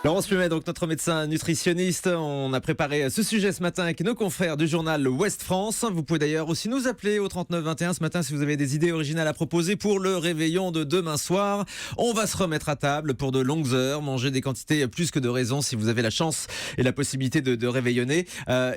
Laurence Plumet, donc notre médecin nutritionniste. On a préparé ce sujet ce matin avec nos confrères du journal Ouest France. Vous pouvez d'ailleurs aussi nous appeler au 39 21 ce matin si vous avez des idées originales à proposer pour le réveillon de demain soir. On va se remettre à table pour de longues heures, manger des quantités plus que de raison si vous avez la chance et la possibilité de réveillonner.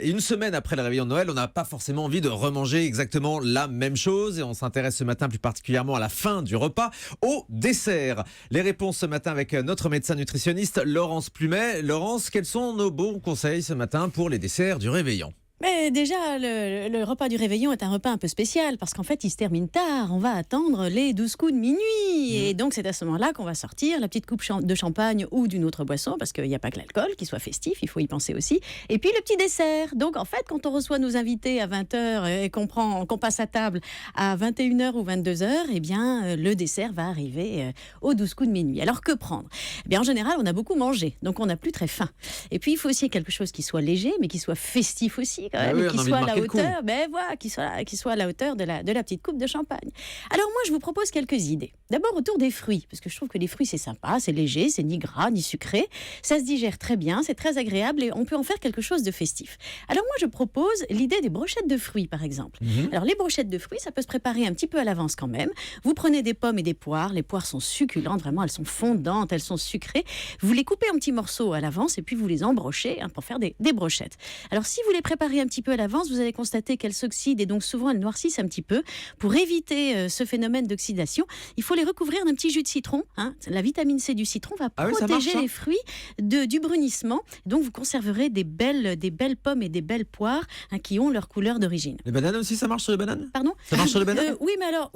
Et une semaine après le réveillon de Noël, on n'a pas forcément envie de remanger exactement la même chose. Et on s'intéresse ce matin plus particulièrement à la fin du repas, au dessert. Les réponses ce matin avec notre médecin nutritionniste Laurence Plumet. Laurence, quels sont nos bons conseils ce matin pour les desserts du réveillon ? Mais déjà, le repas du réveillon est un repas un peu spécial parce qu'en fait, il se termine tard. On va attendre les 12 coups de minuit. Et donc, c'est à ce moment-là qu'on va sortir la petite coupe de champagne ou d'une autre boisson parce qu'il n'y a pas que l'alcool qui soit festif, il faut y penser aussi. Et puis, le petit dessert. Donc, en fait, quand on reçoit nos invités à 20h et qu'on passe à table à 21h ou 22h, eh bien, le dessert va arriver aux 12 coups de minuit. Alors, que prendre ? Eh bien, en général, on a beaucoup mangé, donc on n'a plus très faim. Et puis, il faut aussi quelque chose qui soit léger, mais qui soit festif aussi. Qui soit à la hauteur, qui soit à la hauteur de la petite coupe de champagne. Alors moi, je vous propose quelques idées. D'abord autour des fruits, parce que je trouve que les fruits c'est sympa, c'est léger, c'est ni gras ni sucré, ça se digère très bien, c'est très agréable et on peut en faire quelque chose de festif. Alors moi, je propose l'idée des brochettes de fruits, par exemple. Alors les brochettes de fruits, ça peut se préparer un petit peu à l'avance quand même. Vous prenez des pommes et des poires, les poires sont succulentes, vraiment, elles sont fondantes, elles sont sucrées. Vous les coupez en petits morceaux à l'avance et puis vous les embrochez pour faire des brochettes. Alors si vous les préparez un petit peu à l'avance, vous allez constater qu'elles s'oxydent et donc souvent elles noircissent un petit peu. Pour éviter ce phénomène d'oxydation, il faut les recouvrir d'un petit jus de citron. La vitamine C du citron va protéger les fruits du brunissement. Donc vous conserverez des belles pommes et des belles poires qui ont leur couleur d'origine. Les bananes aussi, ça marche sur les bananes ? Pardon ? Ça marche sur les bananes ? Oui, mais alors,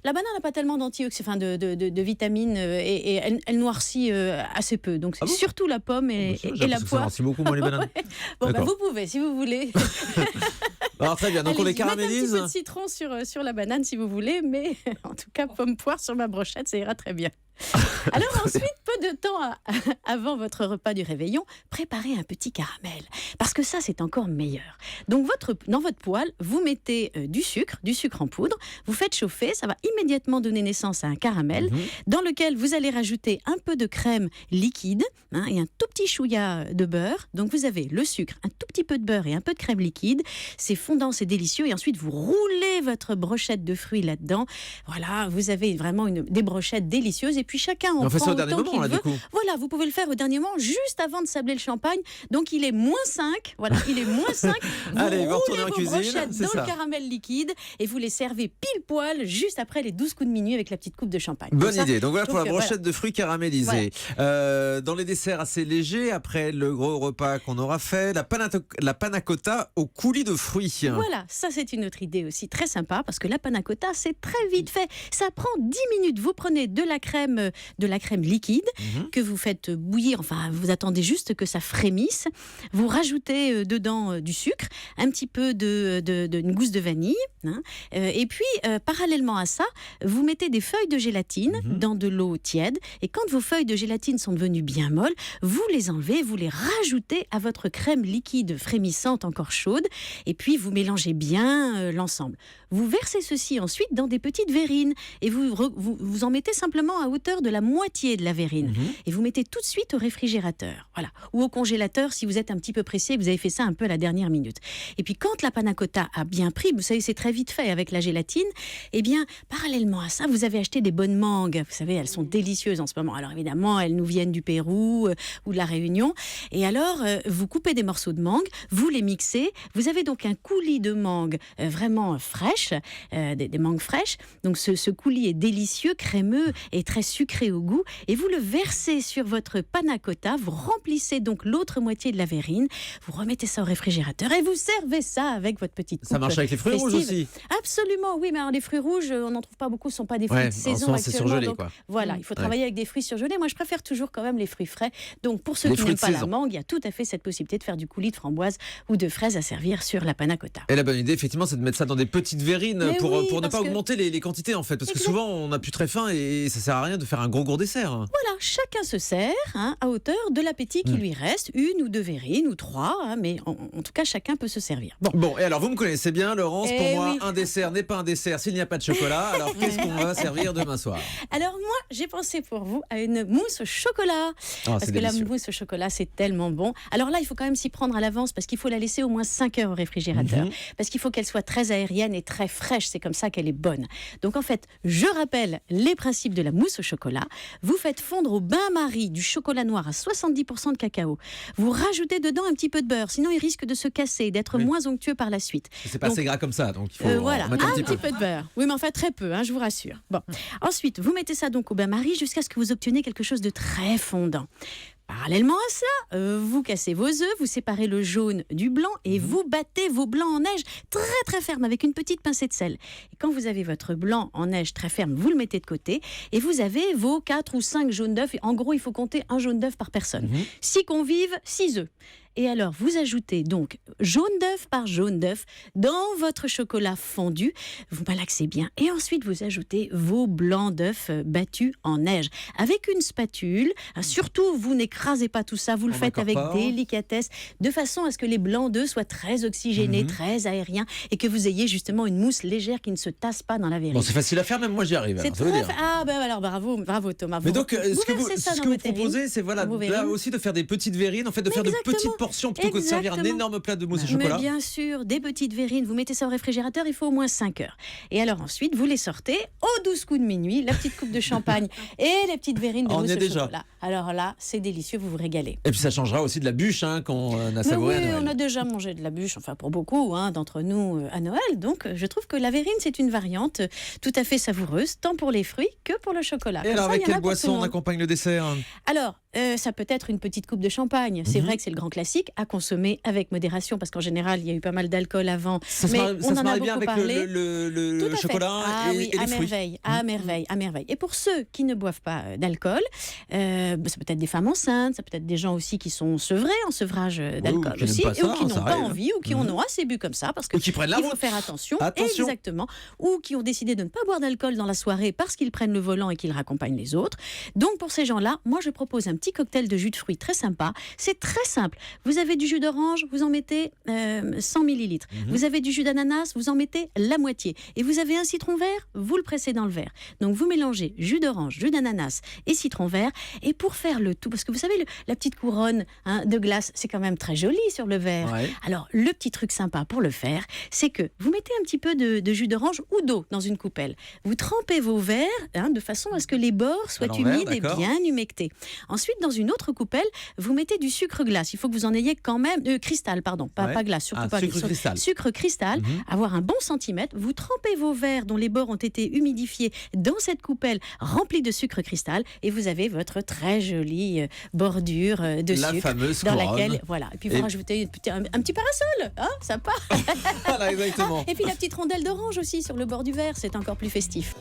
la banane n'a pas tellement de vitamines et elle noircit assez peu. Donc c'est surtout la pomme et la poire. Ça noircit beaucoup moins les bananes. Bon, vous pouvez, si vous voulez. Alors très bien, donc on les caramélise. Mettez un petit peu de citron sur la banane si vous voulez, mais en tout cas pomme-poire sur ma brochette, ça ira très bien. Alors ensuite, peu de temps avant votre repas du réveillon, préparez un petit caramel. Parce que ça, c'est encore meilleur. Donc dans votre poêle, vous mettez du sucre en poudre, vous faites chauffer, ça va immédiatement donner naissance à un caramel dans lequel vous allez rajouter un peu de crème liquide et un tout petit chouïa de beurre. Donc vous avez le sucre, un tout petit peu de beurre et un peu de crème liquide. C'est fondant, c'est délicieux. Et ensuite, vous roulez votre brochette de fruits là-dedans. Voilà, vous avez vraiment des brochettes délicieuses. Et puis chacun en prend autant qu'il veut. Voilà, vous pouvez le faire au dernier moment, juste avant de sabler le champagne. Donc il est -5. Voilà, il est -5. Allez, vous roulez retournez en vos cuisine, brochettes dans le caramel liquide et vous les servez pile poil juste après les 12 coups de minuit avec la petite coupe de champagne. Bonne idée. Donc voilà pour la brochette de fruits caramélisés. Voilà. Dans les desserts assez légers, après le gros repas qu'on aura fait, la panna cotta au coulis de fruits. Voilà, ça c'est une autre idée aussi très sympa parce que la panna cotta c'est très vite fait. Ça prend 10 minutes. Vous prenez de la crème liquide que vous faites bouillir, enfin vous attendez juste que ça frémisse. Vous rajoutez dedans du sucre, un petit peu une gousse de vanille. Et puis parallèlement à ça, vous mettez des feuilles de gélatine dans de l'eau tiède. Et quand vos feuilles de gélatine sont devenues bien molles, vous les enlevez, vous les rajoutez à votre crème liquide frémissante encore chaude. Et puis vous mélangez bien l'ensemble. Vous versez ceci ensuite dans des petites verrines et vous en mettez simplement à hauteur de la moitié de la verrine. Et vous mettez tout de suite au réfrigérateur. Voilà. Ou au congélateur si vous êtes un petit peu pressé, vous avez fait ça un peu à la dernière minute. Et puis quand la panna cotta a bien pris, vous savez c'est très vite fait avec la gélatine, eh bien parallèlement à ça, vous avez acheté des bonnes mangues. Vous savez, elles sont délicieuses en ce moment. Alors évidemment, elles nous viennent du Pérou ou de la Réunion. Et alors, vous coupez des morceaux de mangue, vous les mixez. Vous avez donc un coulis de mangue vraiment fraîche, des mangues fraîches. Donc ce coulis est délicieux, crémeux et très sucré au goût. Et vous le versez sur votre panna cotta. Vous remplissez donc l'autre moitié de la verrine. Vous remettez ça au réfrigérateur et vous servez ça avec votre petite coupe. Ça marche avec les fruits rouges aussi. Absolument, oui. Mais alors, les fruits rouges, on n'en trouve pas beaucoup. Ce ne sont pas des fruits de saison c'est surgelé, donc, quoi. Voilà, il faut travailler avec des fruits surgelés. Moi, je préfère toujours quand même les fruits frais. Donc, pour ceux qui n'aiment pas la mangue, il y a tout à fait cette possibilité de faire du coulis de framboise ou de fraises à servir sur la panna cotta. Et la bonne idée, effectivement, c'est de mettre ça dans des petites verrines pour ne pas augmenter les quantités, en fait. Parce que souvent, on n'a plus très faim et ça sert à rien de faire un gros dessert. Voilà, chacun se sert à hauteur de l'appétit qui lui reste, 1 ou 2 verrines ou 3, mais en tout cas, chacun peut se servir. Bon, et alors vous me connaissez bien, Laurence, pour moi, oui. un dessert n'est pas un dessert s'il n'y a pas de chocolat. Alors qu'est-ce qu'on va servir demain soir? Alors moi, j'ai pensé pour vous à une mousse au chocolat. Parce que délicieux. la mousse au chocolat, c'est tellement bon. Alors là, il faut quand même s'y prendre à l'avance parce qu'il faut la laisser au moins 5 heures au réfrigérateur. Parce qu'il faut qu'elle soit très aérienne et très fraîche. C'est comme ça qu'elle est bonne. Donc en fait, je rappelle les principes de la mousse au chocolat. Vous faites fondre au bain-marie du chocolat noir à 70% de cacao. Vous rajoutez dedans un petit peu de beurre. Sinon, il risque de se casser, d'être moins onctueux par la suite. C'est pas assez gras comme ça, donc il faut voilà, en mettre un un petit peu. peu de beurre. Oui, mais enfin très peu, je vous rassure. Bon. Ensuite, vous mettez ça donc au bain-marie jusqu'à ce que vous obteniez quelque chose de très fondant. Parallèlement à ça, vous cassez vos œufs, vous séparez le jaune du blanc et vous battez vos blancs en neige très très ferme avec une petite pincée de sel. Et quand vous avez votre blanc en neige très ferme, vous le mettez de côté et vous avez vos 4 ou 5 jaunes d'œufs. En gros, il faut compter un jaune d'œuf par personne. 6 convives, 6 œufs. Et alors, vous ajoutez donc jaune d'œuf par jaune d'œuf dans votre chocolat fondu. Vous malaxez bien. Et ensuite, vous ajoutez vos blancs d'œuf battus en neige. Avec une spatule, surtout, vous n'écrasez pas tout ça. Vous le faites avec délicatesse, de façon à ce que les blancs d'œufs soient très oxygénés, très aériens, et que vous ayez justement une mousse légère qui ne se tasse pas dans la verrine. Bon, c'est facile à faire, même moi j'y arrive. C'est ça veut dire. Ah, ben alors bravo Thomas. Mais donc, vous ce que vous versez ça dans vos proposez, c'est vos verrines. là aussi de faire des petites verrines, en fait, de faire de petites portions plutôt que de servir un énorme plat de mousse au chocolat. Mais bien sûr, des petites verrines, vous mettez ça au réfrigérateur, il faut au moins 5 heures. Et alors ensuite, vous les sortez aux 12 coups de minuit, la petite coupe de champagne et les petites verrines de mousse au chocolat. Alors là, c'est délicieux, vous vous régalez. Et puis ça changera aussi de la bûche qu'on a savourée à Noël. On a déjà mangé de la bûche, enfin pour beaucoup d'entre nous à Noël. Donc je trouve que la verrine, c'est une variante tout à fait savoureuse, tant pour les fruits que pour le chocolat. Et alors, avec quelle boisson on accompagne le dessert? Alors, ça peut être une petite coupe de champagne. C'est vrai que c'est le grand classique à consommer avec modération, parce qu'en général, il y a eu pas mal d'alcool avant. Ça se marie bien avec le chocolat et les fruits. À merveille. Et pour ceux qui ne boivent pas d'alcool, ça peut être des femmes enceintes, ça peut être des gens aussi qui sont sevrés en sevrage d'alcool aussi, ou qui n'ont pas envie, ou qui en ont assez bu comme ça, parce que il faut faire attention. Exactement. Ou qui ont décidé de ne pas boire d'alcool dans la soirée parce qu'ils prennent le volant et qu'ils raccompagnent les autres. Donc pour ces gens-là, moi je propose un petit cocktail de jus de fruits très sympa. C'est très simple. Vous avez du jus d'orange, vous en mettez 100 millilitres. Vous avez du jus d'ananas, vous en mettez la moitié. Et vous avez un citron vert, vous le pressez dans le verre. Donc vous mélangez jus d'orange, jus d'ananas et citron vert. Et pour faire le tout, parce que vous savez, la petite couronne de glace, c'est quand même très joli sur le verre. Ouais. Alors le petit truc sympa pour le faire, c'est que vous mettez un petit peu de jus d'orange ou d'eau dans une coupelle. Vous trempez vos verres de façon à ce que les bords soient humides et bien humectés. Ensuite, dans une autre coupelle, vous mettez du sucre glace. Il faut que vous en ayez quand même cristal, pardon, pas glace, surtout pas sucre cristal. Sucre cristal, avoir un bon centimètre. Vous trempez vos verres dont les bords ont été humidifiés dans cette coupelle remplie de sucre cristal et vous avez votre très jolie bordure de la sucre fameuse dans couronne. laquelle voilà. Et puis vous rajoutez un petit parasol, sympa. Voilà, exactement. Et puis la petite rondelle d'orange aussi sur le bord du verre, c'est encore plus festif.